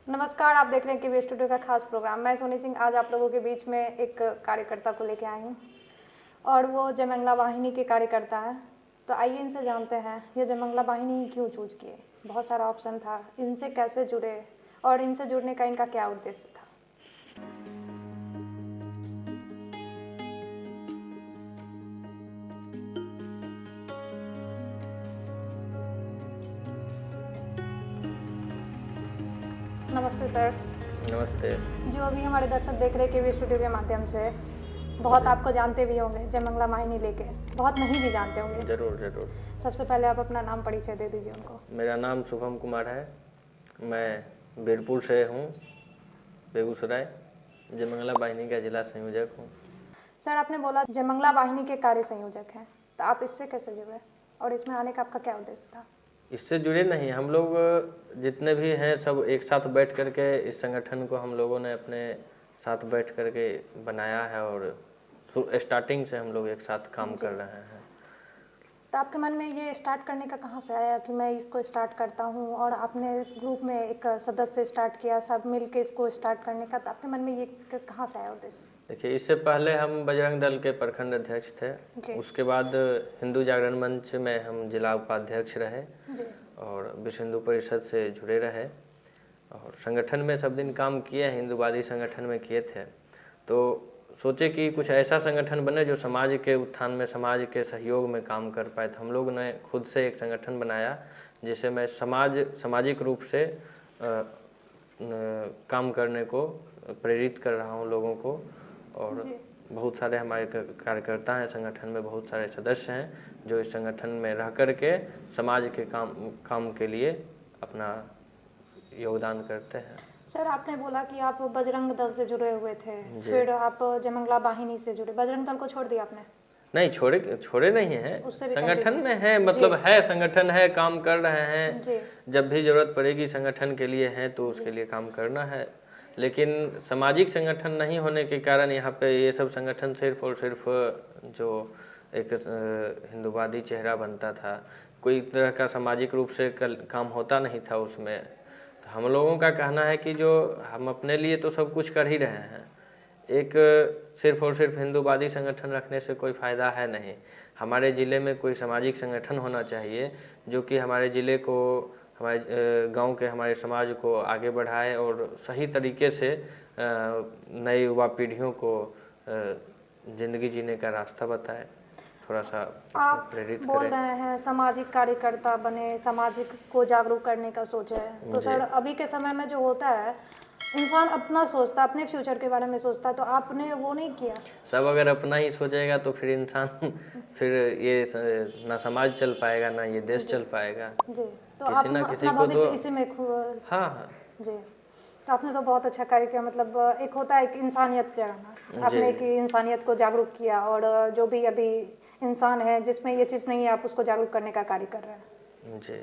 नमस्कार, आप देख रहे हैं केवी स्टूडियो का खास प्रोग्राम। मैं सोनी सिंह आज आप लोगों के बीच में एक कार्यकर्ता को लेके आई हूँ और वो जयमंगला वाहिनी के कार्यकर्ता है। तो आइए इनसे जानते हैं ये जयमंगला वाहिनी क्यों चूज किए। बहुत सारा ऑप्शन था, इनसे कैसे जुड़े और इनसे जुड़ने का इनका क्या उद्देश्य था। नमस्ते सर। नमस्ते। जो अभी हमारे दर्शक देख रहे हैं केवी स्टूडियो के माध्यम से, बहुत आपको जानते भी होंगे जयमंगला वाहिनी लेके, बहुत नहीं भी जानते होंगे। जरूर जरूर। सबसे पहले आप अपना नाम परिचय दे दीजिए उनको। मेरा नाम शुभम कुमार है, मैं बीरपुर से हूँ, बेगूसराय। जयमंगला वाहिनी का जिला संयोजक हूँ। सर, आपने बोला जयमंगला वाहिनी के कार्य संयोजक हैं, तो आप इससे कैसे जुड़े और इसमें आने का आपका क्या उद्देश्य था। इससे जुड़े नहीं, हम लोग जितने भी हैं सब एक साथ बैठ करके इस संगठन को हम लोगों ने अपने साथ बैठ करके बनाया है और स्टार्टिंग से हम लोग एक साथ काम कर रहे हैं। तो आपके मन में ये स्टार्ट करने का कहाँ से आया कि मैं इसको स्टार्ट करता हूँ, और आपने ग्रुप में एक सदस्य स्टार्ट किया, सब मिल के इसको स्टार्ट करने का, तो आपके मन में ये कहाँ से आया उद्देश्य। देखिए, इससे पहले हम बजरंग दल के प्रखंड अध्यक्ष थे, उसके बाद हिंदू जागरण मंच में हम जिला उपाध्यक्ष रहे और विश्व हिंदू परिषद से जुड़े रहे और संगठन में सब दिन काम किए, हिंदूवादी संगठन में किए थे। तो सोचे कि कुछ ऐसा संगठन बने जो समाज के उत्थान में, समाज के सहयोग में काम कर पाए। तो हम लोग ने खुद से एक संगठन बनाया जिसे मैं सामाजिक रूप से काम करने को प्रेरित कर रहा हूँ लोगों को। और बहुत सारे हमारे कार्यकर्ता हैं, संगठन में बहुत सारे सदस्य हैं जो इस संगठन में रह कर के समाज के काम के लिए अपना योगदान करते हैं। सर, आपने बोला कि आप बजरंग दल से जुड़े हुए थे, फिर आप जयमंगला वाहिनी से जुड़े, बजरंग दल को छोड़ दिया आपने। नहीं, छोड़े नहीं हैं, संगठन में है, मतलब है, संगठन है, काम कर रहे हैं। जब भी जरूरत पड़ेगी संगठन के लिए है तो उसके लिए काम करना है। लेकिन सामाजिक संगठन नहीं होने के कारण यहाँ पे ये सब संगठन सिर्फ और सिर्फ जो एक हिंदूवादी चेहरा बनता था, कोई तरह का सामाजिक रूप से काम होता नहीं था उसमें। तो हम लोगों का कहना है कि जो हम अपने लिए तो सब कुछ कर ही रहे हैं, एक सिर्फ और सिर्फ हिंदूवादी संगठन रखने से कोई फ़ायदा है नहीं। हमारे ज़िले में कोई सामाजिक संगठन होना चाहिए जो कि हमारे ज़िले को, हमारे गांव के, हमारे समाज को आगे बढ़ाए और सही तरीके से नई युवा पीढ़ियों को ज़िंदगी जीने का रास्ता बताए, थोड़ा सा प्रेरित करें। बोल रहे हैं सामाजिक कार्यकर्ता बने, सामाजिक को जागरूक करने का सोच है। तो सर, अभी के समय में जो होता है, इंसान अपना सोचता है, अपने फ्यूचर के बारे में सोचता है, तो आपने वो नहीं किया। सब अगर अपना ही सोचेगा तो फिर इंसान फिर ये ना समाज चल पाएगा, ना ये देश चल पाएगा जी। तो आप अपना भविष्य इसी में हाँ जी। तो आपने तो बहुत अच्छा कार्य किया, मतलब एक होता है कि इंसानियत जगाना, आपने एक इंसानियत को जागरूक किया और जो भी अभी इंसान है जिसमें ये चीज़ नहीं है, आप उसको जागरूक करने का कार्य कर रहे हैं जी।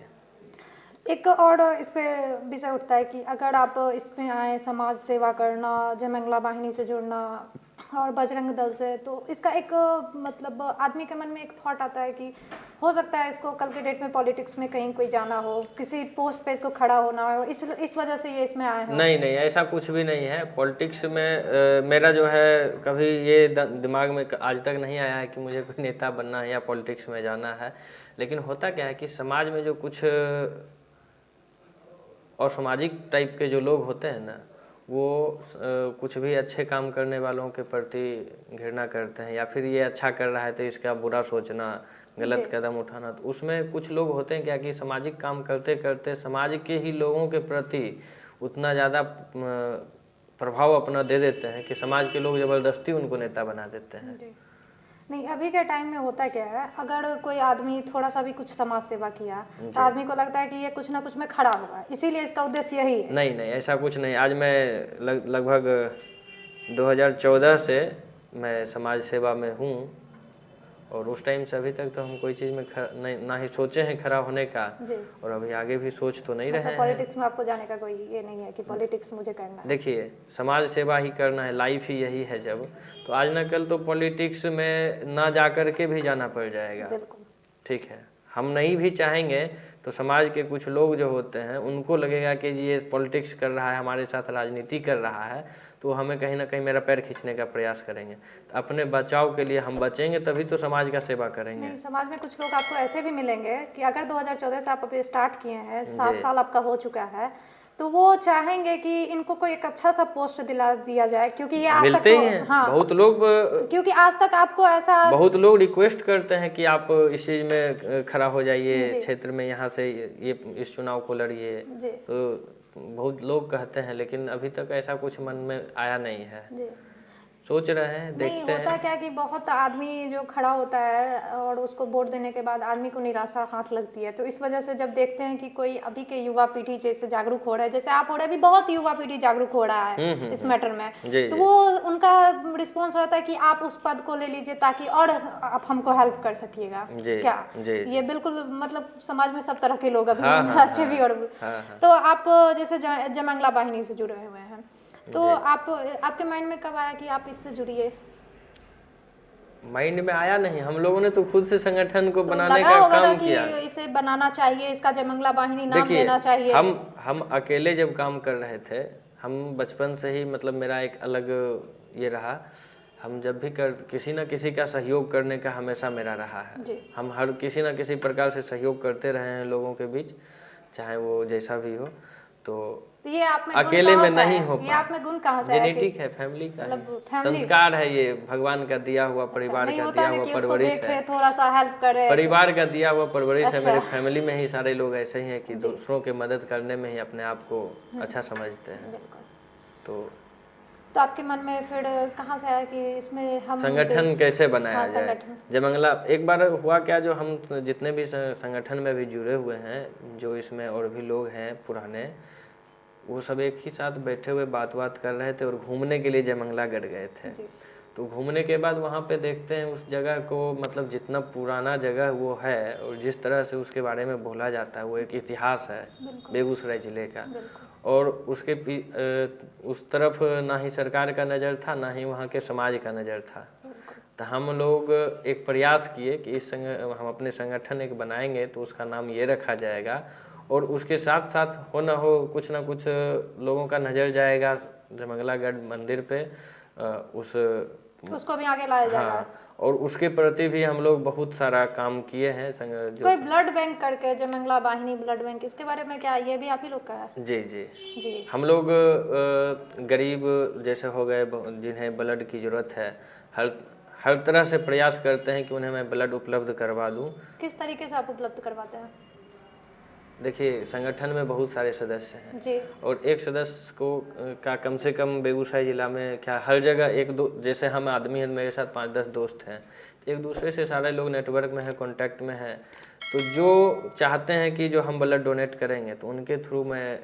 एक और इस पे विषय उठता है कि अगर आप इसमें आए, समाज सेवा करना, जयमंगला वाहिनी से जुड़ना और बजरंग दल से, तो इसका एक मतलब आदमी के मन में एक थॉट आता है कि हो सकता है इसको कल के डेट में पॉलिटिक्स में कहीं कोई जाना हो, किसी पोस्ट पे इसको खड़ा होना हो, इस वजह से ये इसमें आए हो। नहीं, ऐसा कुछ भी नहीं है। पॉलिटिक्स में मेरा जो है कभी ये दिमाग में आज तक नहीं आया है कि मुझे कोई नेता बनना है या पॉलिटिक्स में जाना है। लेकिन होता क्या है कि समाज में जो कुछ और सामाजिक टाइप के जो लोग होते हैं ना, वो कुछ भी अच्छे काम करने वालों के प्रति घृणा करते हैं, या फिर ये अच्छा कर रहा है तो इसका बुरा सोचना, गलत कदम उठाना। तो उसमें कुछ लोग होते हैं क्या कि सामाजिक काम करते करते समाज के ही लोगों के प्रति उतना ज़्यादा प्रभाव अपना दे देते हैं कि समाज के लोग ज़बरदस्ती उनको नेता बना देते हैं। नहीं, अभी के टाइम में होता क्या है, अगर कोई आदमी थोड़ा सा भी कुछ समाज सेवा किया तो आदमी को लगता है कि ये कुछ ना कुछ में खड़ा होगा, इसीलिए इसका उद्देश्य यही है। नहीं, ऐसा कुछ नहीं। आज मैं लगभग 2014 से मैं समाज सेवा में हूँ और उस टाइम से अभी तक तो हम कोई चीज़ में ना ही सोचे हैं खड़ा होने का, और अभी आगे भी सोच तो नहीं रहे हैं। पॉलिटिक्स में आपको जाने का कोई ये नहीं है कि पॉलिटिक्स मुझे करना है। देखिए, समाज सेवा ही करना है, लाइफ ही यही है। जब तो आज न कल तो पॉलिटिक्स में ना जा कर के भी जाना पड़ जाएगा। बिल्कुल ठीक है, हम नहीं भी चाहेंगे तो समाज के कुछ लोग जो होते हैं उनको लगेगा कि जी ये पॉलिटिक्स कर रहा है, हमारे साथ राजनीति कर रहा है, तो हमें कहीं ना कहीं मेरा पैर खींचने का प्रयास करेंगे। तो अपने बचाव के लिए हम बचेंगे, तभी तो समाज का सेवा करेंगे। नहीं, समाज में कुछ लोग आपको ऐसे भी मिलेंगे कि अगर 2014 से आप अभी स्टार्ट किए हैं, 7 साल आपका हो चुका है, तो वो चाहेंगे कि इनको कोई एक अच्छा सा पोस्ट दिला दिया जाए, क्योंकि ये आज मिलते ही हैं। हाँ, बहुत लोग, क्योंकि आज तक आपको ऐसा बहुत लोग रिक्वेस्ट करते हैं कि आप इस चीज में खड़ा हो जाइए, क्षेत्र में यहाँ से ये इस चुनाव को लड़िए। तो बहुत लोग कहते हैं, लेकिन अभी तक ऐसा कुछ मन में आया नहीं है। सोच रहे हैं, देखते हैं। नहीं होता क्या कि बहुत आदमी जो खड़ा होता है और उसको वोट देने के बाद आदमी को निराशा हाथ लगती है, तो इस वजह से जब देखते हैं कि कोई अभी के युवा पीढ़ी जैसे जागरूक हो रहा है, जैसे आप हो रहे हैं, अभी बहुत युवा पीढ़ी जागरूक हो रहा है इस मैटर में, तो वो उनका रिस्पॉन्स रहता है कि आप उस पद को ले लीजिए ताकि और आप हमको हेल्प कर सकिएगा। क्या ये बिल्कुल मतलब समाज में सब तरह के लोग अभी अच्छे भी और तो आप जैसे जयमंगला वाहिनी से जुड़े हुए हैं, तो आपके माइंड में कब आया कि आप इससे जुड़िए? माइंड में आया नहीं, हम लोगों ने तो खुद से संगठन को बनाने का काम किया। इसे बनाना चाहिए, इसका जयमंगला वाहिनी नाम देना चाहिए। हम अकेले जब काम कर रहे थे, हम बचपन से ही मतलब मेरा एक अलग ये रहा, हम जब भी किसी न किसी का सहयोग करने का हमेशा मेरा रहा है। हम हर किसी न किसी प्रकार से सहयोग करते रहे हैं लोगों के बीच, चाहे वो जैसा भी हो। तो ये आप में अकेले में नहीं हो, ये आप में गुण कहाँ से है? जेनेटिक है, फैमिली का संस्कार है, ये भगवान का दिया हुआ, परिवार का दिया हुआ परवरिश है, थोड़ा सा हेल्प करे, परिवार का दिया हुआ परवरिश है। मेरे फैमिली में ही सारे लोग ऐसे ही हैं कि दूसरों की मदद करने में ही अपने आप को अच्छा समझते हैं। तो आपके मन में फिर कहाँ से आया कि इसमें हम संगठन कैसे बनाया जाए? जयमंगला एक बार हुआ क्या, जो हम जितने भी संगठन में भी जुड़े हुए हैं, जो इसमें और भी लोग हैं पुराने, वो सब एक ही साथ बैठे हुए बात कर रहे थे और घूमने के लिए जयमंगला गढ़ गए थे। तो घूमने के बाद वहाँ पे देखते हैं उस जगह को, मतलब जितना पुराना जगह वो है और जिस तरह से उसके बारे में बोला जाता है, वो एक इतिहास है बेगूसराय जिले का। और उसके उस तरफ ना ही सरकार का नज़र था, ना ही वहाँ के समाज का नज़र था। तो हम लोग एक प्रयास किए कि हम अपने संगठन एक बनाएंगे तो उसका नाम ये रखा जाएगा, और उसके साथ साथ हो ना हो कुछ ना कुछ लोगों का नज़र जाएगा जयमंगला गढ़ मंदिर पे, उसको भी आगे लाया जाएगा। और उसके प्रति भी हम लोग बहुत सारा काम किए हैं। कोई ब्लड बैंक करके जयमंगला वाहिनी ब्लड बैंक, इसके बारे में क्या ये भी आप ही लोग का है? जी। हम लोग गरीब जैसे हो गए जिन्हें ब्लड की जरूरत है, हर तरह से प्रयास करते हैं कि उन्हें मैं ब्लड उपलब्ध करवा दूं। किस तरीके से आप उपलब्ध करवाते हैं? देखिए, संगठन में बहुत सारे सदस्य हैं जी, और एक सदस्य को का कम से कम बेगूसराय जिला में क्या हर जगह एक दो, जैसे हम आदमी हैं, मेरे साथ 5-10 दोस्त हैं, तो एक दूसरे से सारे लोग नेटवर्क में हैं, कांटेक्ट में हैं। तो जो चाहते हैं कि जो हम ब्लड डोनेट करेंगे तो उनके थ्रू मैं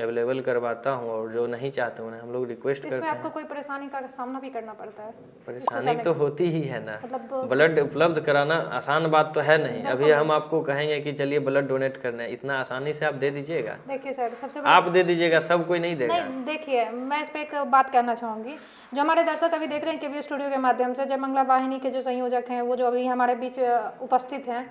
अवेलेबल करवाता हूँ, और जो नहीं चाहते उन्हें हम लोग रिक्वेस्ट करते हैं। इसमें आपको कोई परेशानी का सामना भी करना पड़ता है? परेशानी तो होती ही है ना, मतलब ब्लड उपलब्ध कराना आसान बात तो है नहीं। अभी हम आपको कहेंगे कि चलिए ब्लड डोनेट करना है, इतना आसानी से आप दे दीजिएगा? देखिए सर, सबसे आप दे दीजिएगा, सब कोई नहीं देगा। नहीं, देखिए मैं इस पे एक बात कहना चाहूँगी। जो हमारे दर्शक अभी देख रहे हैं केबी स्टूडियो के माध्यम से, जयमंगला वाहिनी के जो संयोजक हैं वो जो अभी हमारे बीच उपस्थित हैं,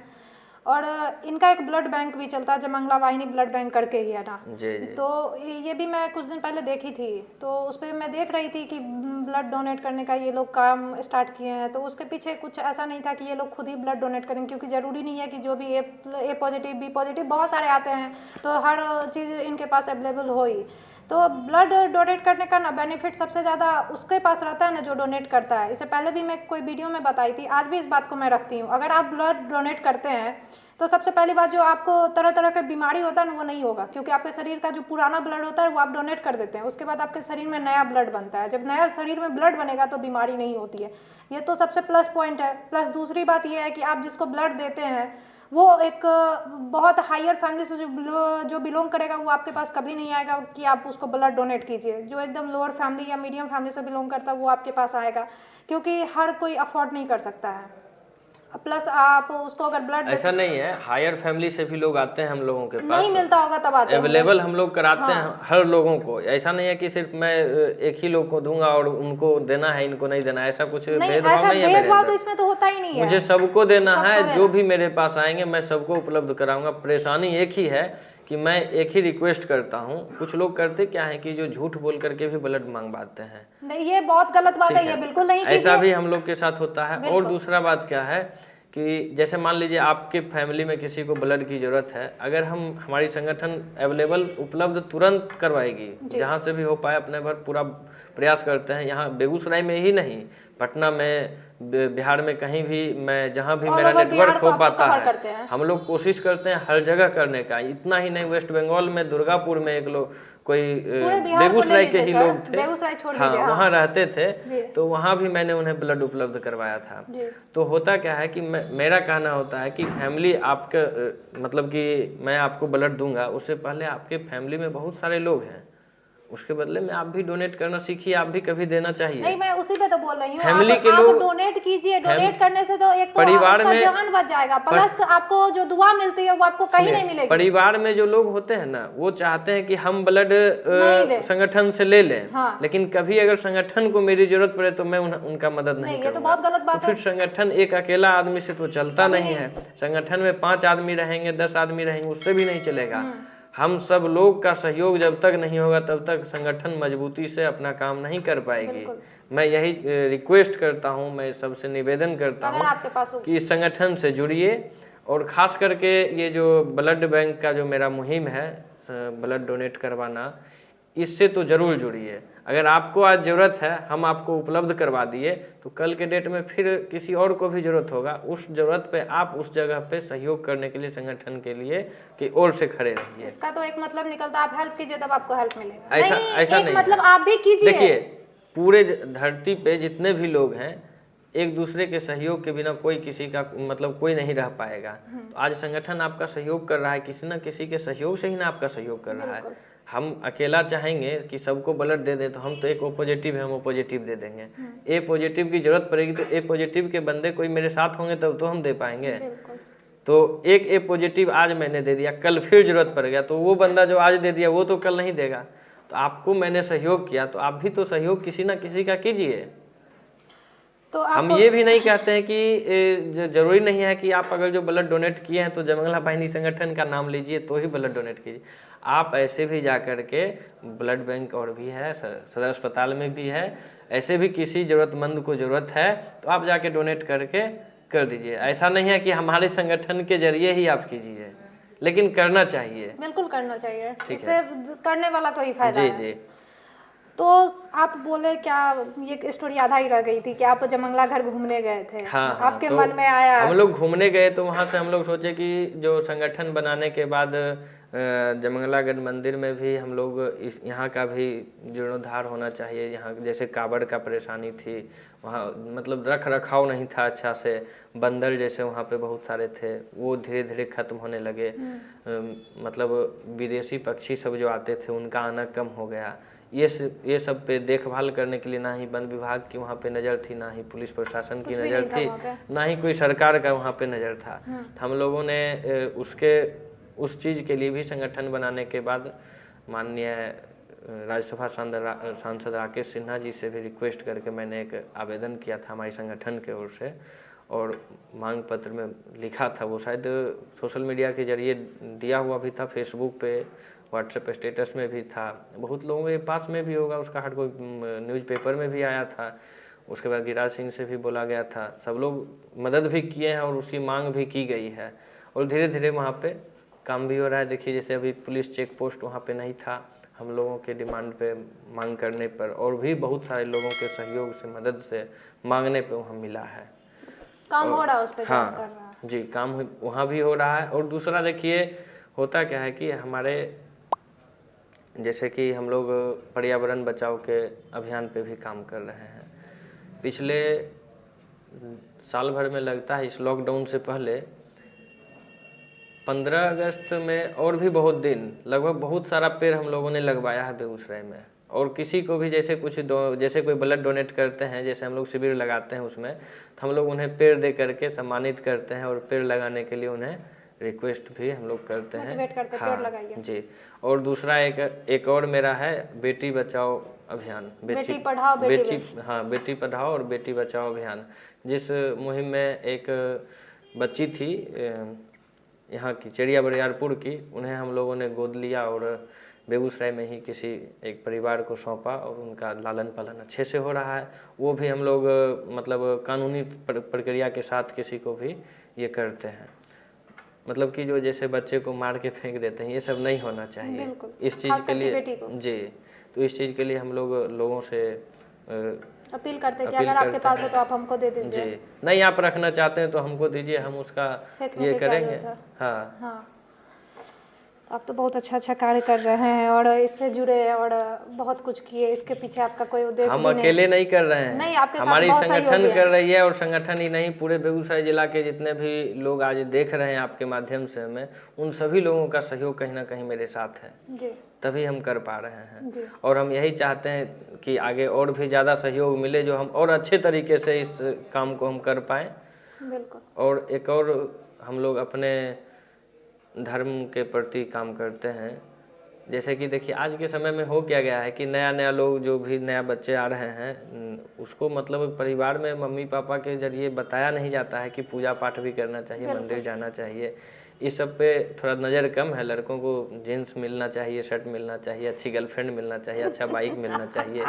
और इनका एक ब्लड बैंक भी चलता है, जयमंगला वाहिनी ब्लड बैंक करके ही है ना जी। तो ये भी मैं कुछ दिन पहले देखी थी, तो उस पर मैं देख रही थी कि ब्लड डोनेट करने का ये लोग काम स्टार्ट किए हैं। तो उसके पीछे कुछ ऐसा नहीं था कि ये लोग खुद ही ब्लड डोनेट करेंगे, क्योंकि ज़रूरी नहीं है कि जो भी ए पॉजिटिव बी पॉजिटिव बहुत सारे आते हैं, तो हर चीज़ इनके पास अवेलेबल हो ही। तो ब्लड डोनेट करने का ना बेनिफिट सबसे ज़्यादा उसके पास रहता है ना जो डोनेट करता है। इससे पहले भी मैं कोई वीडियो में बताई थी, आज भी इस बात को मैं रखती हूँ। अगर आप ब्लड डोनेट करते हैं तो सबसे पहली बात, जो आपको तरह तरह के बीमारी होता है ना वो नहीं होगा, क्योंकि आपके शरीर का जो पुराना ब्लड होता है वो आप डोनेट कर देते हैं, उसके बाद आपके शरीर में नया ब्लड बनता है। जब नया शरीर में ब्लड बनेगा तो बीमारी नहीं होती है। ये तो सबसे प्लस पॉइंट है। प्लस दूसरी बात ये है कि आप जिसको ब्लड देते हैं वो एक बहुत हायर फैमिली से जो बिलोंग करेगा, वो आपके पास कभी नहीं आएगा कि आप उसको ब्लड डोनेट कीजिए। जो एकदम लोअर फैमिली या मीडियम फैमिली से बिलोंग करता है वो आपके पास आएगा, क्योंकि हर कोई अफोर्ड नहीं कर सकता है। प्लस आप उसको अगर ब्लड ऐसा नहीं है, हायर फैमिली से भी लोग आते हैं हम लोगों के पास, नहीं मिलता होगा तब आते अवेलेबल हम लोग कराते हैं हर लोगों को। ऐसा नहीं है कि सिर्फ मैं एक ही लोग को दूंगा और उनको देना है इनको नहीं देना, ऐसा कुछ भेदभाव नहीं है मेरे भेदभाव तो अंदर। इसमें तो होता ही नहीं है, मुझे सबको देना है, जो भी मेरे पास आएंगे मैं सबको उपलब्ध कराऊंगा। परेशानी एक ही है कि मैं एक ही रिक्वेस्ट करता हूँ, कुछ लोग करते क्या है कि जो झूठ बोल करके भी ब्लड मांगवाते हैं, नहीं ये बहुत गलत बात है, ये बिल्कुल नहीं कीजिए। ऐसा भी हम लोग के साथ होता है। और दूसरा बात क्या है कि जैसे मान लीजिए आपके फैमिली में किसी को ब्लड की जरूरत है, अगर हमारी संगठन अवेलेबल उपलब्ध तुरंत करवाएगी, जहाँ से भी हो पाए अपने भर पूरा प्रयास करते हैं। यहाँ बेगूसराय में ही नहीं, पटना में, बिहार में, कहीं भी मैं जहाँ भी मेरा नेटवर्क हो पाता है हम लोग कोशिश करते हैं हर जगह करने का। इतना ही नहीं, वेस्ट बंगाल में दुर्गापुर में एक लोग कोई बेगूसराय के ही लोग थे, हाँ वहाँ रहते थे, तो वहाँ भी मैंने उन्हें ब्लड उपलब्ध करवाया था। तो होता क्या है कि मेरा कहना होता है कि फैमिली आपका मतलब कि मैं आपको ब्लड दूंगा, उससे पहले आपके फैमिली में बहुत सारे लोग हैं, उसके बदले में आप भी डोनेट करना सीखिए, आप भी कभी देना चाहिए। नहीं मैं उसी पे तो बोल रही हूँ, फैमिली के लोग डोनेट कीजिए, डोनेट करने से तो एक तो परिवार आपका में जान बच जाएगा, प्लस आपको जो दुआ मिलती है वो आपको कहीं नहीं मिलेगी। परिवार में जो लोग होते हैं ना, वो चाहते हैं कि हम ब्लड संगठन से ले लें, लेकिन कभी अगर संगठन को मेरी जरूरत पड़े तो मैं उनका मदद नहीं करूंगा। ये तो बहुत गलत बात है। फिर संगठन एक अकेला आदमी से तो चलता नहीं है, संगठन में 5 आदमी रहेंगे, 10 आदमी रहेंगे, उससे भी नहीं चलेगा। हम सब लोग का सहयोग जब तक नहीं होगा तब तक संगठन मजबूती से अपना काम नहीं कर पाएगी। मैं यही रिक्वेस्ट करता हूं, मैं सबसे निवेदन करता हूं कि इस संगठन से जुड़िए, और खास करके ये जो ब्लड बैंक का जो मेरा मुहिम है ब्लड डोनेट करवाना, इससे तो जरूर जुड़िए। अगर आपको आज जरूरत है, हम आपको उपलब्ध करवा दिए, तो कल के डेट में फिर किसी और को भी जरूरत होगा, उस जरूरत पे आप उस जगह पे सहयोग करने के लिए संगठन के लिए की ओर से खड़े रहिए। इसका तो एक मतलब निकलता आप हेल्प कीजिए तब आपको हेल्प मिलेगा, ऐसा नहीं मतलब आप भी कीजिए। देखिए पूरे धरती पे जितने भी लोग हैं, एक दूसरे के सहयोग के बिना कोई किसी का मतलब कोई नहीं रह पाएगा। तो आज संगठन आपका सहयोग कर रहा है, किसी न किसी के सहयोग से ही ना आपका सहयोग कर रहा है। हम अकेला चाहेंगे कि सबको ब्लड दे दें तो हम तो एक ओ पॉजिटिव है, हम ओ पॉजिटिव दे देंगे। ए पॉजिटिव की जरूरत पड़ेगी तो ए पॉजिटिव के बंदे कोई मेरे साथ होंगे तब तो हम दे पाएंगे। तो एक ए पॉजिटिव आज मैंने दे दिया, कल फिर जरूरत पड़ गया तो वो बंदा जो आज दे दिया वो तो कल नहीं देगा। तो आपको मैंने सहयोग किया तो आप भी तो सहयोग किसी ना किसी का कीजिए। तो हम ये भी नहीं कहते हैं कि जरूरी नहीं है कि आप अगर जो ब्लड डोनेट किए हैं तो जयमंगला वाहिनी संगठन का नाम लीजिए तो ही ब्लड डोनेट कीजिए। आप ऐसे भी जा कर के ब्लड बैंक और भी है, सदर अस्पताल में भी है, ऐसे भी किसी जरूरतमंद को जरूरत है तो आप जाके डोनेट करके कर दीजिए। ऐसा नहीं है कि हमारे संगठन के जरिए ही आप कीजिए, लेकिन करना चाहिए, बिल्कुल करना चाहिए, इससे करने वाला कोई फायदा जी है। जी। तो आप बोले क्या, ये स्टोरी आधा ही रह गई थी कि आप जयमंगला घर घूमने गए थे। हाँ, आपके मन में आया, हम लोग घूमने गए तो वहाँ से हम लोग सोचे कि जो संगठन बनाने के बाद जयमंगलागढ़ मंदिर में भी हम लोग यहाँ का भी जीर्णोद्धार होना चाहिए। यहाँ जैसे कावड़ का परेशानी थी, वहाँ मतलब रख रखाव नहीं था अच्छा से, बंदर जैसे वहाँ पे बहुत सारे थे, वो धीरे धीरे खत्म होने लगे। मतलब विदेशी पक्षी सब जो आते थे उनका आना कम हो गया। ये सब पे देखभाल करने के लिए ना ही वन विभाग की वहाँ पे नज़र थी, ना ही पुलिस प्रशासन की नज़र थी, ना ही कोई सरकार का वहाँ पे नज़र था। हम लोगों ने उस चीज़ के लिए भी संगठन बनाने के बाद माननीय राज्यसभा सांसद राकेश सिन्हा जी से भी रिक्वेस्ट करके मैंने एक आवेदन किया था हमारी संगठन के ओर से, और मांग पत्र में लिखा था, वो शायद सोशल मीडिया के जरिए दिया हुआ भी था, फेसबुक पे, व्हाट्सएप स्टेटस में भी था, बहुत लोगों के पास में भी होगा, उसका हर कोई न्यूज़पेपर में भी आया था। उसके बाद गिरिराज सिंह से भी बोला गया था, सब लोग मदद भी किए हैं और उसकी मांग भी की गई है, और धीरे धीरे वहाँ पे काम भी हो रहा है। देखिए जैसे अभी पुलिस चेक पोस्ट वहाँ पे नहीं था, हम लोगों के डिमांड पे, मांग करने पर, और भी बहुत सारे लोगों के सहयोग से, मदद से, मांगने पे वहाँ मिला है, काम हो रहा है उस पे। हाँ कर रहा है जी, काम वहाँ भी हो रहा है। और दूसरा देखिए होता क्या है कि हमारे जैसे कि हम लोग पर्यावरण बचाव के अभियान पे भी काम कर रहे हैं। पिछले साल भर में लगता है, इस लॉकडाउन से पहले 15 अगस्त में और भी बहुत दिन लगभग बहुत सारा पेड़ हम लोगों ने लगवाया है बेगूसराय में, और किसी को भी जैसे जैसे कोई ब्लड डोनेट करते हैं, जैसे हम लोग शिविर लगाते हैं उसमें, तो हम लोग उन्हें पेड़ दे करके सम्मानित करते हैं और पेड़ लगाने के लिए उन्हें रिक्वेस्ट भी हम लोग करते हैं। मोटिवेट करते हैं, पेड़ लगाइए जी। और दूसरा एक और मेरा है बेटी बचाओ अभियान, बेटी पढ़ाओ बेटी पढ़ाओ और बेटी बचाओ अभियान, जिस मुहिम में एक बच्ची थी यहाँ की चिड़िया बरियारपुर की, उन्हें हम लोगों ने गोद लिया और बेगूसराय में ही किसी एक परिवार को सौंपा और उनका लालन पालन अच्छे से हो रहा है। वो भी हम लोग मतलब कानूनी प्रक्रिया के साथ किसी को भी ये करते हैं, मतलब कि जो जैसे बच्चे को मार के फेंक देते हैं, ये सब नहीं होना चाहिए इस चीज़ के लिए जी। तो इस चीज़ के लिए हम लोगों से अपील करते हैं कि अगर आपके पास हो तो आप हमको दे दीजिए। जी, नहीं आप रखना चाहते हैं तो हमको दीजिए, हम उसका ये करेंगे। हाँ, आप तो बहुत अच्छा कार्य कर रहे हैं और इससे जुड़े और बहुत कुछ किए, इसके पीछे आपका कोई उद्देश्य हम अकेले नहीं कर रहे हैं, नहीं, आपके साथ हमारी बहुत संगठन कर रही है। और संगठन ही नहीं, पूरे बेगूसराय जिला के जितने भी लोग आज देख रहे हैं आपके माध्यम से हमें, उन सभी लोगों का सहयोग कहीं ना कहीं मेरे साथ है जी। तभी हम कर पा रहे हैं जी। और हम यही चाहते हैं कि आगे और भी ज़्यादा सहयोग मिले, जो हम और अच्छे तरीके से इस काम को हम कर पाएँ। बिल्कुल। और एक और हम लोग अपने धर्म के प्रति काम करते हैं, जैसे कि देखिए आज के समय में हो क्या गया है कि नया लोग जो भी नया बच्चे आ रहे हैं उसको मतलब परिवार में मम्मी पापा के जरिए बताया नहीं जाता है कि पूजा पाठ भी करना चाहिए, मंदिर जाना चाहिए। इस सब पे थोड़ा नज़र कम है। लड़कों को जीन्स मिलना चाहिए, शर्ट मिलना चाहिए, अच्छी गर्लफ्रेंड मिलना चाहिए, अच्छा बाइक मिलना चाहिए,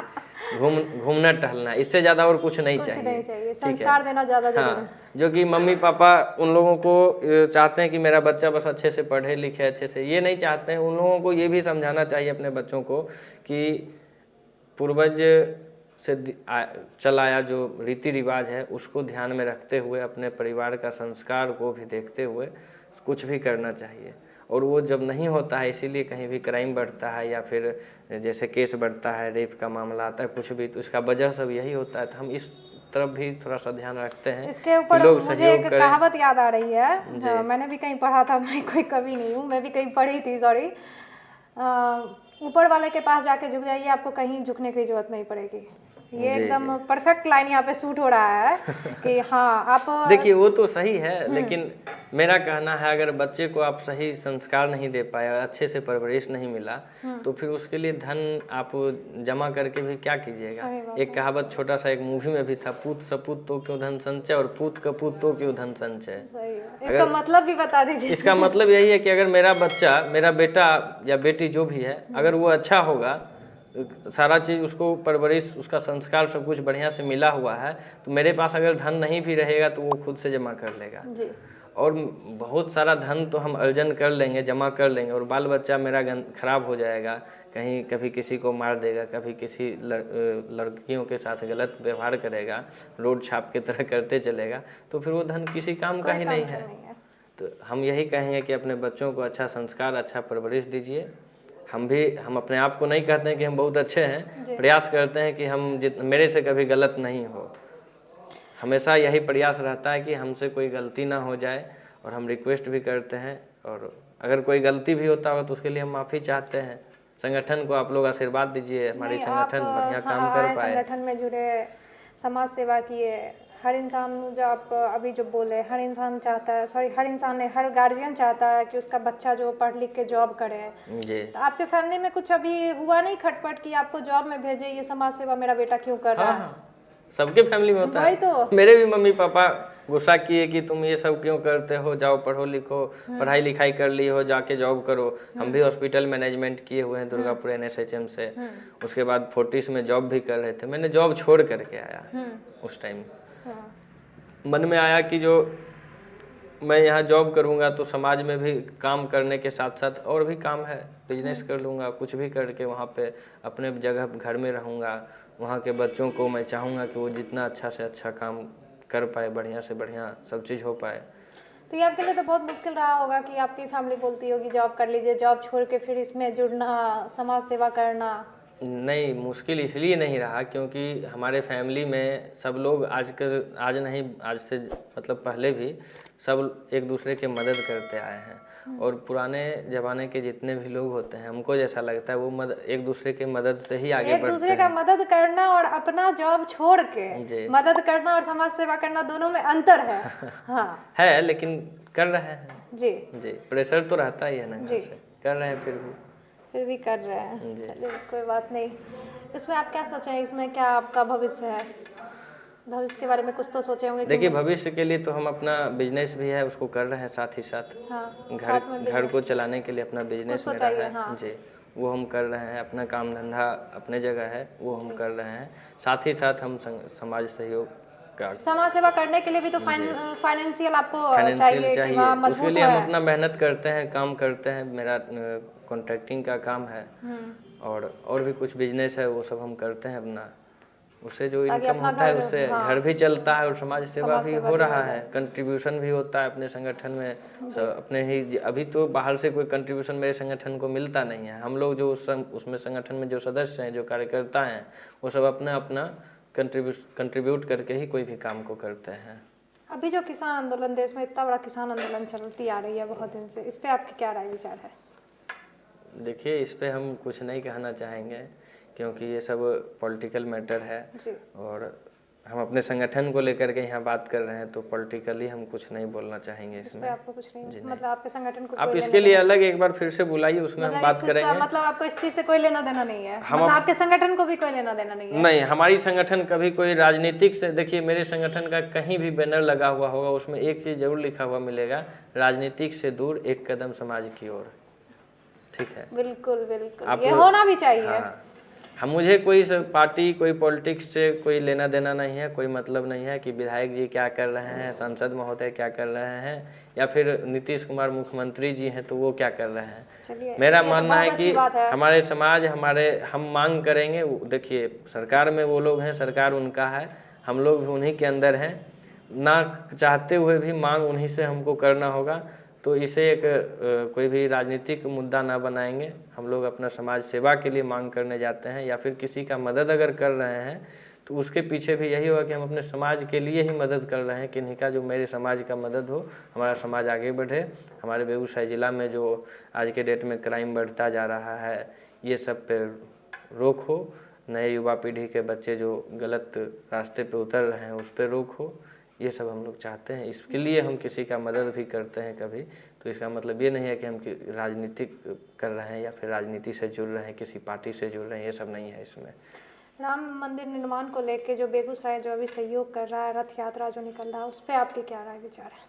घूमना टहलना, इससे ज़्यादा और कुछ नहीं चाहिए। संस्कार देना ज़्यादा जरूरी है। जो कि मम्मी पापा उन लोगों को चाहते हैं कि मेरा बच्चा बस अच्छे से पढ़े लिखे, अच्छे से, ये नहीं चाहते हैं। उन लोगों को ये भी समझाना चाहिए अपने बच्चों को कि पूर्वज से चला आया जो रीति रिवाज है उसको ध्यान में रखते हुए अपने परिवार का संस्कार को भी देखते हुए कुछ भी करना चाहिए। और वो जब नहीं होता है इसीलिए कहीं भी क्राइम बढ़ता है या फिर जैसे केस बढ़ता है, रेप का मामला आता है, कुछ भी, तो इसका वजह सब यही होता है। तो हम इस तरफ भी थोड़ा सा ध्यान रखते हैं। इसके ऊपर मुझे एक कहावत याद आ रही है, मैंने भी कहीं पढ़ा था, मैं कोई कवि नहीं हूँ, मैं भी कहीं पढ़ी थी, सॉरी। ऊपर वाले के पास जाके झुक जाइए, आपको कहीं झुकने की जरूरत नहीं पड़ेगी। ये एकदम परफेक्ट लाइन यहाँ पे सूट हो रहा है कि हाँ आप देखिए वो तो सही है, लेकिन मेरा कहना है अगर बच्चे को आप सही संस्कार नहीं दे पाए और अच्छे से परवरिश नहीं मिला तो फिर उसके लिए धन आप जमा करके भी क्या कीजिएगा। एक कहावत छोटा सा एक मूवी में भी था, पूत सपूत तो क्यों धन संचय और पूत कपूत तो क्यों धन संचय। इसका मतलब भी बता दीजिए। इसका मतलब यही है कि अगर मेरा बच्चा, मेरा बेटा या बेटी जो भी है, अगर वो अच्छा होगा, सारा चीज़ उसको परवरिश, उसका संस्कार सब कुछ बढ़िया से मिला हुआ है, तो मेरे पास अगर धन नहीं भी रहेगा तो वो खुद से जमा कर लेगा जी। और बहुत सारा धन तो हम अर्जन कर लेंगे, जमा कर लेंगे, और बाल बच्चा मेरा खराब हो जाएगा, कहीं कभी किसी को मार देगा, कभी किसी लड़कियों के साथ गलत व्यवहार करेगा, रोड छाप की तरह करते चलेगा, तो फिर वो धन किसी काम का ही नहीं है। तो हम यही कहेंगे कि अपने बच्चों को अच्छा संस्कार, अच्छा परवरिश दीजिए। हम अपने आप को नहीं कहते हैं कि हम बहुत अच्छे हैं, प्रयास करते हैं कि हम मेरे से कभी गलत नहीं हो। हमेशा यही प्रयास रहता है कि हमसे कोई गलती ना हो जाए, और हम रिक्वेस्ट भी करते हैं, और अगर कोई गलती भी होता हो तो उसके लिए हम माफ़ी चाहते हैं। संगठन को आप लोग आशीर्वाद दीजिए, हमारी संगठन बढ़िया काम कर पाए। संगठन में जुड़े, समाज सेवा किए, हर इंसान, जो आप अभी जो बोले, हर इंसान चाहता है, हर इंसान ने, हर गार्जियन चाहता है कि उसका बच्चा जो पढ़ लिख के जॉब करे जी। तो आपके फैमिली में कुछ अभी हुआ नहीं खटपट कि आपको जॉब में भेजे, ये समाज सेवा मेरा बेटा क्यों कर रहा है? सबके फैमिली में होता है। तो मेरे भी मम्मी पापा गुस्सा किए कि तुम ये सब क्यों करते हो, जाओ पढ़ो लिखो, पढ़ाई लिखाई कर ली हो, जाके जॉब करो। हम भी हॉस्पिटल मैनेजमेंट किए हुए हैं दुर्गापुर NSHM से, उसके बाद फोर्टिस में जॉब भी कर रहे थे। मैंने जॉब छोड़ करके आया। उस टाइम मन में आया कि जो मैं यहाँ जॉब करूँगा तो समाज में भी काम करने के साथ साथ और भी काम है, बिजनेस कर लूँगा, कुछ भी करके वहाँ पे अपने जगह घर में रहूँगा। वहाँ के बच्चों को मैं चाहूँगा कि वो जितना अच्छा से अच्छा काम कर पाए, बढ़िया से बढ़िया सब चीज़ हो पाए। तो ये आपके लिए तो बहुत मुश्किल रहा होगा कि आपकी फैमिली बोलती होगी जॉब कर लीजिए, जॉब छोड़ के फिर इसमें जुड़ना, समाज सेवा करना। नहीं, मुश्किल इसलिए नहीं रहा क्योंकि हमारे फैमिली में सब लोग आज से मतलब पहले भी सब एक दूसरे के मदद करते आए हैं। और पुराने जमाने के जितने भी लोग होते हैं, हमको जैसा लगता है वो एक दूसरे के मदद से ही आगे बढ़ते हैं। एक दूसरे का मदद करना और अपना जॉब छोड़ के मदद करना और समाज सेवा करना, दोनों में अंतर है। हाँ है, लेकिन कर रहे हैं जी। जी, प्रेशर तो रहता ही है ना, जी कर रहे हैं, फिर भी कर रहे हैं। चलिए कोई बात नहीं। इसमें आप क्या सोचे हैं, इसमें क्या आपका भविष्य है? भविष्य के बारे में कुछ तो सोचे होंगे। देखिए भविष्य के लिए तो हम अपना बिजनेस भी है उसको कर रहे हैं, साथ ही साथ घर को चलाने के लिए अपना बिजनेस मेरा है जी, वो हम कर रहे हैं। अपना काम धंधा अपने जगह है, वो हम कर रहे हैं। साथ ही साथ हम समाज सहयोग का, समाज सेवा करने के लिए भी तो फाइनेंशियल आपको चाहिए कि मजबूत उसके लिए हम अपना मेहनत करते हैं, काम करते हैं। मेरा कॉन्ट्रैक्टिंग का काम है और भी कुछ बिजनेस है, वो सब हम करते हैं अपना। उससे जो इनकम होता है उससे घर भी चलता है और समाज सेवा भी हो रहा है, कंट्रीब्यूशन भी होता है अपने संगठन में। तो अपने ही अभी तो बाहर से कोई कंट्रीब्यूशन मेरे संगठन को मिलता नहीं है। हम लोग जो उसमें संगठन में जो सदस्य हैं, जो कार्यकर्ता हैं, वो सब अपना कंट्रीब्यूट करके ही कोई भी काम को करते हैं। अभी जो किसान आंदोलन, देश में इतना बड़ा किसान आंदोलन चलती आ रही है बहुत दिन से, इस पे आपकी क्या राय विचार है? देखिए इस पे हम कुछ नहीं कहना चाहेंगे, क्योंकि ये सब पॉलिटिकल मैटर है जी। और हम अपने संगठन को लेकर के यहाँ बात कर रहे हैं, तो पॉलिटिकली हम कुछ नहीं बोलना चाहेंगे इसमें। आपको कुछ नहीं, मतलब आपके संगठन को आप इसके लिए अलग एक बार फिर से बुलाइए, उसमें हम बात करेंगे। मतलब आपको इस चीज से कोई लेना देना नहीं है? मतलब आपके संगठन को भी कोई लेना देना नहीं है? नहीं, हमारी संगठन कभी कोई राजनीतिक से, देखिए मेरे संगठन का कहीं भी बैनर लगा हुआ होगा, उसमें एक चीज जरूर लिखा हुआ मिलेगा, राजनीतिक से दूर एक कदम समाज की ओर। ठीक है, बिल्कुल बिल्कुल, ये होना भी चाहिए। हम मुझे कोई पार्टी, कोई पॉलिटिक्स से कोई लेना देना नहीं है, कोई मतलब नहीं है कि विधायक जी क्या कर रहे हैं, सांसद महोदय क्या कर रहे हैं, या फिर नीतीश कुमार मुख्यमंत्री जी हैं तो वो क्या कर रहे हैं। मेरा मानना है कि हमारे समाज, हम मांग करेंगे। देखिए सरकार में वो लोग हैं, सरकार उनका है, हम लोग भी उन्हीं के अंदर हैं, ना चाहते हुए भी मांग उन्हीं से हमको करना होगा। तो इसे एक कोई भी राजनीतिक मुद्दा ना बनाएंगे। हम लोग अपना समाज सेवा के लिए मांग करने जाते हैं, या फिर किसी का मदद अगर कर रहे हैं तो उसके पीछे भी यही होगा कि हम अपने समाज के लिए ही मदद कर रहे हैं, कि नहीं का जो मेरे समाज का मदद हो, हमारा समाज आगे बढ़े। हमारे बेगूसराय ज़िला में जो आज के डेट में क्राइम बढ़ता जा रहा है, ये सब पे रोक हो। नए युवा पीढ़ी के बच्चे जो गलत रास्ते पे उतर रहे हैं उस पर रोक हो, ये सब हम लोग चाहते हैं। इसके लिए हम किसी का मदद भी करते हैं कभी, तो इसका मतलब ये नहीं है कि हम राजनीतिक कर रहे हैं या फिर राजनीति से जुड़ रहे हैं, किसी पार्टी से जुड़ रहे हैं, ये सब नहीं है इसमें। राम मंदिर निर्माण को लेके जो बेगूसराय जो अभी सहयोग कर रहा है, रथ यात्रा जो निकल रहा है, उस पर आपके क्या राय विचार है?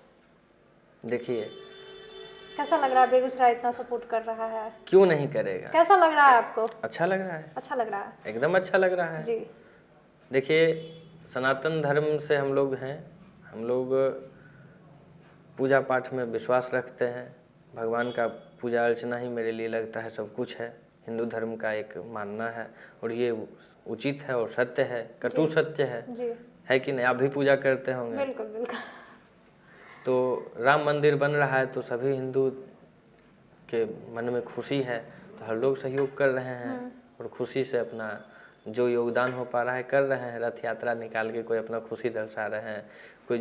देखिए कैसा लग रहा है, बेगूसराय इतना सपोर्ट कर रहा है? क्यों नहीं करेगा? कैसा लग रहा है आपको? अच्छा लग रहा है। अच्छा लग रहा है, एकदम अच्छा लग रहा है जी। देखिए सनातन धर्म से हम लोग हैं, हम लोग पूजा पाठ में विश्वास रखते हैं। भगवान का पूजा अर्चना ही मेरे लिए लगता है सब कुछ है। हिंदू धर्म का एक मानना है और ये उचित है और सत्य है, कटु सत्य है कि नहीं? आप भी पूजा करते होंगे। बिल्कुल बिल्कुल। तो राम मंदिर बन रहा है तो सभी हिंदू के मन में खुशी है, तो हर लोग सहयोग कर रहे हैं और खुशी से अपना जो योगदान हो पा रहा है कर रहे हैं। रथ यात्रा निकाल के कोई अपना खुशी दर्शा रहे हैं, कोई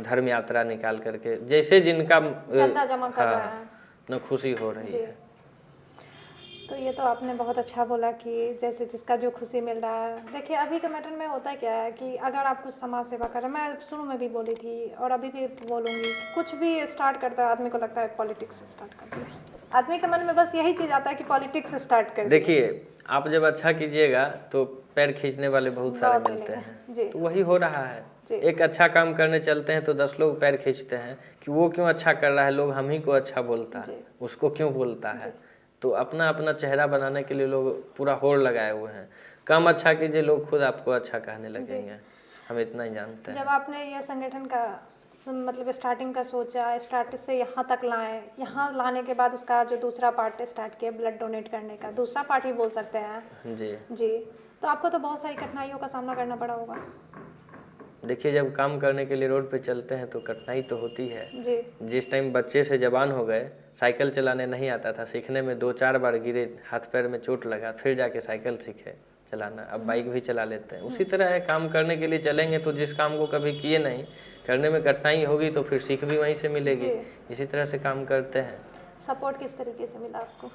धर्म यात्रा निकाल करके, जैसे जिनका चंदा जमा कर रहा है, अपना खुशी हो रही है। तो ये तो आपने बहुत अच्छा बोला कि जैसे जिसका जो खुशी मिल रहा है। देखिए अभी के मैटर में होता क्या है कि अगर आप कुछ समाज सेवा कर रहे हैं, मैं शुरू में भी बोली थी और अभी भी बोलूँगी, कुछ भी स्टार्ट करता है आदमी को लगता है पॉलिटिक्स स्टार्ट कर दिया। आदमी के मन में बस यही चीज़ आता है कि पॉलिटिक्स स्टार्ट कर। देखिए आप जब अच्छा कीजिएगा तो पैर खींचने वाले बहुत सारे मिलते हैं, तो वही हो रहा है। एक अच्छा काम करने चलते हैं तो 10 लोग पैर खींचते हैं कि वो क्यों अच्छा कर रहा है, लोग हम ही को अच्छा बोलता है, उसको क्यों बोलता है। तो अपना अपना चेहरा बनाने के लिए लोग पूरा होड़ लगाए हुए हैं। कम अच्छा कीजिए, लोग खुद आपको अच्छा कहने लगेंगे, हम इतना ही जानते हैं। जब आपने यह संगठन का मतलब स्टार्टिंग का सोचा, स्टार्ट से यहाँ तक लाए, यहाँ लाने के बाद उसका जो दूसरा पार्ट स्टार्ट किया ब्लड डोनेट करने का, दूसरा पार्ट ही बोल सकते हैं जी, तो आपको तो बहुत सारी कठिनाइयों का सामना करना पड़ा होगा। देखिए जब काम करने के लिए रोड पे चलते हैं तो कठिनाई तो होती है जी। जिस टाइम बच्चे से जवान हो गए, साइकिल चलाने नहीं आता था, सीखने में 2-4 बार गिरे, हाथ पैर में चोट लगा, फिर जाके साइकिल सीखे चलाना, अब बाइक भी चला लेते हैं। उसी तरह है, काम करने के लिए चलेंगे तो जिस काम को कभी किए नहीं, करने में कठिनाई होगी तो फिर सीख भी वहीं से मिलेगी। इसी तरह से काम करते हैं। सपोर्ट किस तरीके से मिला आपको?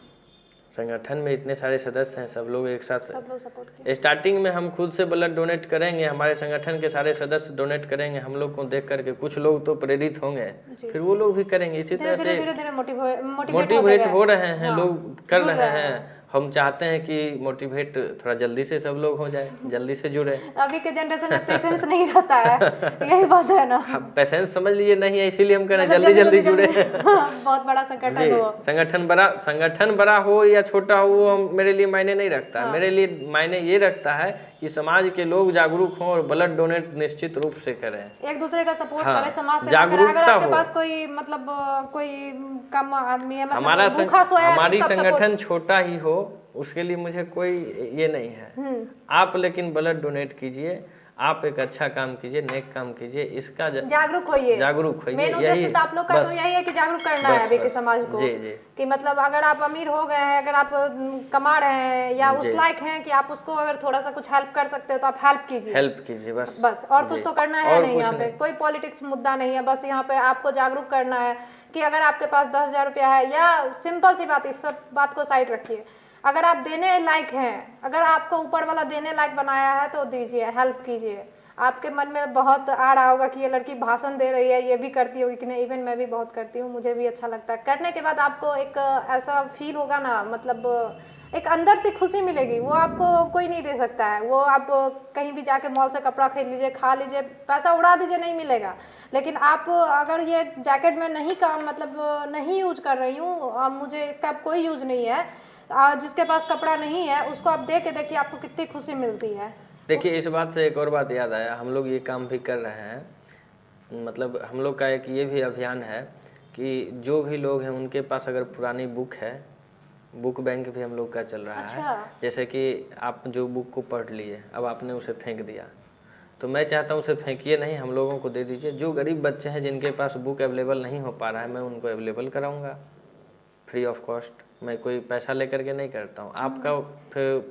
संगठन में इतने सारे सदस्य हैं, सब लोग एक साथ, सब लोग सपोर्ट किए। स्टार्टिंग में हम खुद से ब्लड डोनेट करेंगे, हमारे संगठन के सारे सदस्य डोनेट करेंगे, हम लोग को देख करके कुछ लोग तो प्रेरित होंगे, फिर वो लोग भी करेंगे। इसी तरह से धीरे-धीरे मोटिवेट हो रहे हैं, लोग कर रहे हैं। हम चाहते हैं कि मोटिवेट थोड़ा जल्दी से सब लोग हो जाए, जल्दी से जुड़े। अभी के जनरेशन में पेशेंस नहीं रहता है, यही बात है ना। पेशेंस समझ लीजिए नहीं है, इसीलिए हम कह रहे हैं जल्दी जल्दी जुड़े। बहुत बड़ा संगठन हो, संगठन बड़ा हो या छोटा हो, वो मेरे लिए मायने नहीं रखता। मेरे लिए मायने ये रखता है कि समाज के लोग जागरूक हों और ब्लड डोनेट निश्चित रूप से करें, एक दूसरे का सपोर्ट करें, समाज सेवा करें। अगर आपके पास कोई मतलब कोई कम आदमी है, मतलब भूखा सोया, हमारी संगठन छोटा ही हो, उसके लिए मुझे कोई ये नहीं है। आप लेकिन ब्लड डोनेट कीजिए, आप एक अच्छा काम कीजिए, नेक काम कीजिए, इसका जागरूक होइए। मेन उद्देश्य तो आप लोग का तो यही है कि जागरूक करना है अभी के समाज को। जी जी। कि मतलब अगर आप अमीर हो गए हैं, अगर आप कमा रहे हैं या उस लायक हैं कि आप उसको अगर थोड़ा सा कुछ हेल्प कर सकते हो तो आप हेल्प कीजिए, बस और कुछ तो करना है नहीं। यहाँ पे कोई पॉलिटिक्स मुद्दा नहीं है, बस यहाँ पे आपको जागरूक करना है कि अगर आपके पास 10,000 रुपया है, या सिंपल सी बात, इस सब बात को साइड रखिए, अगर आप देने लायक हैं, अगर आपको ऊपर वाला देने लायक बनाया है तो दीजिए, हेल्प कीजिए। आपके मन में बहुत आ रहा होगा कि ये लड़की भाषण दे रही है, ये भी करती होगी कि नहीं, इवन मैं भी बहुत करती हूँ, मुझे भी अच्छा लगता है। करने के बाद आपको एक ऐसा फील होगा ना, मतलब एक अंदर से खुशी मिलेगी, वो आपको कोई नहीं दे सकता है। वो आप कहीं भी जाके मॉल से कपड़ा खरीद लीजिए, खा लीजिए, पैसा उड़ा दीजिए, नहीं मिलेगा। लेकिन आप अगर ये जैकेट में नहीं काम मतलब नहीं यूज कर रही हूँ, मुझे इसका कोई यूज नहीं है, जिसके पास कपड़ा नहीं है उसको आप दे के देखिए, आपको कितनी खुशी मिलती है। देखिए, इस बात से एक और बात याद आया, हम लोग ये काम भी कर रहे हैं। मतलब हम लोग का एक ये भी अभियान है कि जो भी लोग हैं उनके पास अगर पुरानी बुक है, बुक बैंक भी हम लोग का चल रहा है। जैसे कि आप जो बुक को पढ़ लिए, अब आपने उसे फेंक दिया, तो मैं चाहता हूँ उसे फेंकिए नहीं, हम लोगों को दे दीजिए। जो गरीब बच्चे हैं जिनके पास बुक अवेलेबल नहीं हो पा रहा है, मैं उनको अवेलेबल कराऊंगा फ्री ऑफ कॉस्ट। मैं कोई पैसा लेकर के नहीं करता हूँ। आपका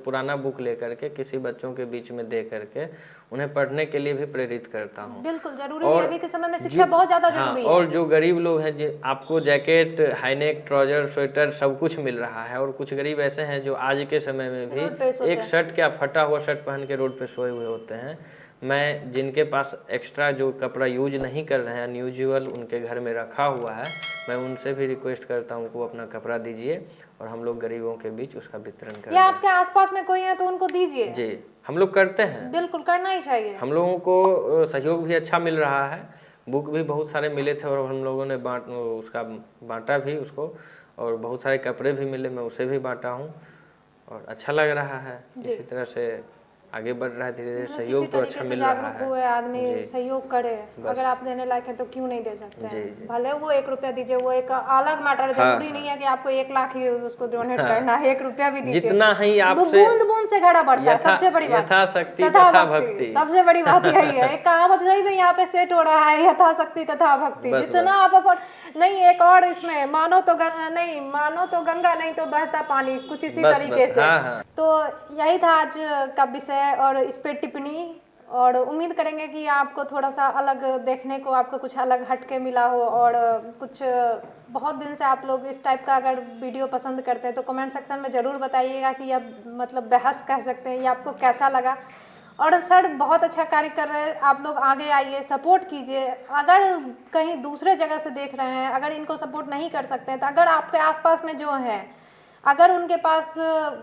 पुराना बुक लेकर के किसी बच्चों के बीच में दे करके उन्हें पढ़ने के लिए भी प्रेरित करता हूँ। बिल्कुल जरूरी है, अभी के समय में शिक्षा बहुत ज्यादा जरूरी है। और जो गरीब लोग हैं, आपको जैकेट, हाईनेक, ट्राउजर, स्वेटर सब कुछ मिल रहा है। और कुछ गरीब ऐसे हैं जो आज के समय में भी एक शर्ट, क्या फटा हुआ शर्ट पहन के रोड पे सोए हुए होते हैं। मैं जिनके पास एक्स्ट्रा जो कपड़ा यूज नहीं कर रहे हैं, अनयूजुअल उनके घर में रखा हुआ है, मैं उनसे भी रिक्वेस्ट करता हूँ कि वो अपना कपड़ा दीजिए और हम लोग गरीबों के बीच उसका वितरण करें। या आपके आसपास में कोई है तो उनको दीजिए। जी, हम लोग करते हैं, बिल्कुल करना ही चाहिए। हम लोगों को सहयोग भी अच्छा मिल रहा है। बुक भी बहुत सारे मिले थे और हम लोगों ने बांटा भी उसको, और बहुत सारे कपड़े भी मिले, मैं उसे भी बांटा हूँ और अच्छा लग रहा है। इसी तरह से आगे बढ़ रहा है धीरे धीरे, सहयोग तो अच्छा मिल रहा है। जागरूक हुए आदमी सहयोग करे, अगर आप देने लायक है तो क्यों नहीं दे सकते हैं। भले वो 1 रुपया दीजिए, वो एक अलग मैटर है। जरूरी नहीं है कि आपको 1 लाख ही उसको डोनेट करना है, 1 रुपया भी दीजिए, जितना ही आपसे बूंद बूंद से घड़ा बढ़ता है। सबसे बड़ी बात यथाशक्ति तथा भक्ति, सबसे बड़ी बात यही है। एक कहावत सही में यहाँ पे सेट हो रहा है, यथाशक्ति तथा भक्ति। जितना आप नहीं, एक और इसमें मानो तो गंगा नहीं तो बहता पानी, कुछ इसी तरीके से। तो यही था आज का विषय और इस पे टिप्पणी, और उम्मीद करेंगे कि आपको थोड़ा सा अलग देखने को, आपको कुछ अलग हटके मिला हो। और कुछ बहुत दिन से आप लोग इस टाइप का अगर वीडियो पसंद करते हैं तो कमेंट सेक्शन में ज़रूर बताइएगा कि अब मतलब बहस कह सकते हैं, ये आपको कैसा लगा। और सर बहुत अच्छा कार्य कर रहे हैं आप लोग, आगे आइए, सपोर्ट कीजिए। अगर कहीं दूसरे जगह से देख रहे हैं, अगर इनको सपोर्ट नहीं कर सकते हैं, तो अगर आपके आसपास में जो है, अगर उनके पास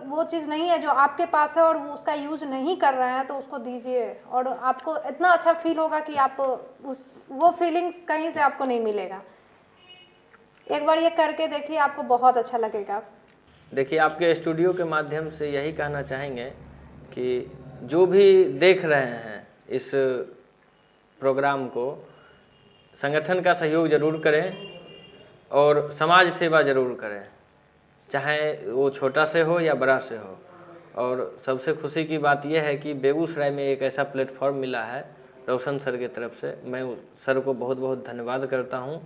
वो चीज़ नहीं है जो आपके पास है और वो उसका यूज़ नहीं कर रहे हैं, तो उसको दीजिए। और आपको इतना अच्छा फील होगा कि आप वो फीलिंग्स कहीं से आपको नहीं मिलेगा। एक बार ये करके देखिए, आपको बहुत अच्छा लगेगा। देखिए, आपके स्टूडियो के माध्यम से यही कहना चाहेंगे कि जो भी देख रहे हैं इस प्रोग्राम को, संगठन का सहयोग जरूर करें और समाज सेवा जरूर करें, चाहे वो छोटा से हो या बड़ा से हो। और सबसे खुशी की बात यह है कि बेगूसराय में एक ऐसा प्लेटफॉर्म मिला है रोशन सर की तरफ से। मैं सर को बहुत बहुत धन्यवाद करता हूं,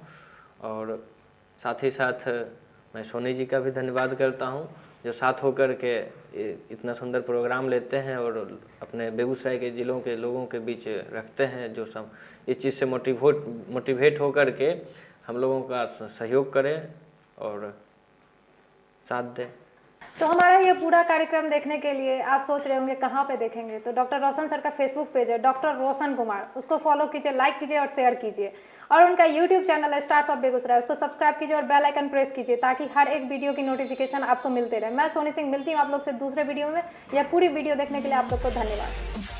और साथ ही साथ मैं सोनी जी का भी धन्यवाद करता हूं, जो साथ होकर के इतना सुंदर प्रोग्राम लेते हैं और अपने बेगूसराय के ज़िलों के लोगों के बीच रखते हैं, जो सब इस चीज़ से मोटिवेट होकर के हम लोगों का सहयोग करें और साथ दें। तो हमारा ये पूरा कार्यक्रम देखने के लिए आप सोच रहे होंगे कहाँ पे देखेंगे, तो डॉक्टर रोशन सर का फेसबुक पेज है डॉक्टर रोशन कुमार, उसको फॉलो कीजिए, लाइक कीजिए और शेयर कीजिए। और उनका यूट्यूब चैनल है स्टार्स ऑफ बेगूसराय, उसको सब्सक्राइब कीजिए और बेल आइकन प्रेस कीजिए ताकि हर एक वीडियो की नोटिफिकेशन आपको मिलते रहे। मैं सोनी सिंह मिलती हूँ आप लोग से दूसरे वीडियो में। यह पूरी वीडियो देखने के लिए आप लोग को धन्यवाद।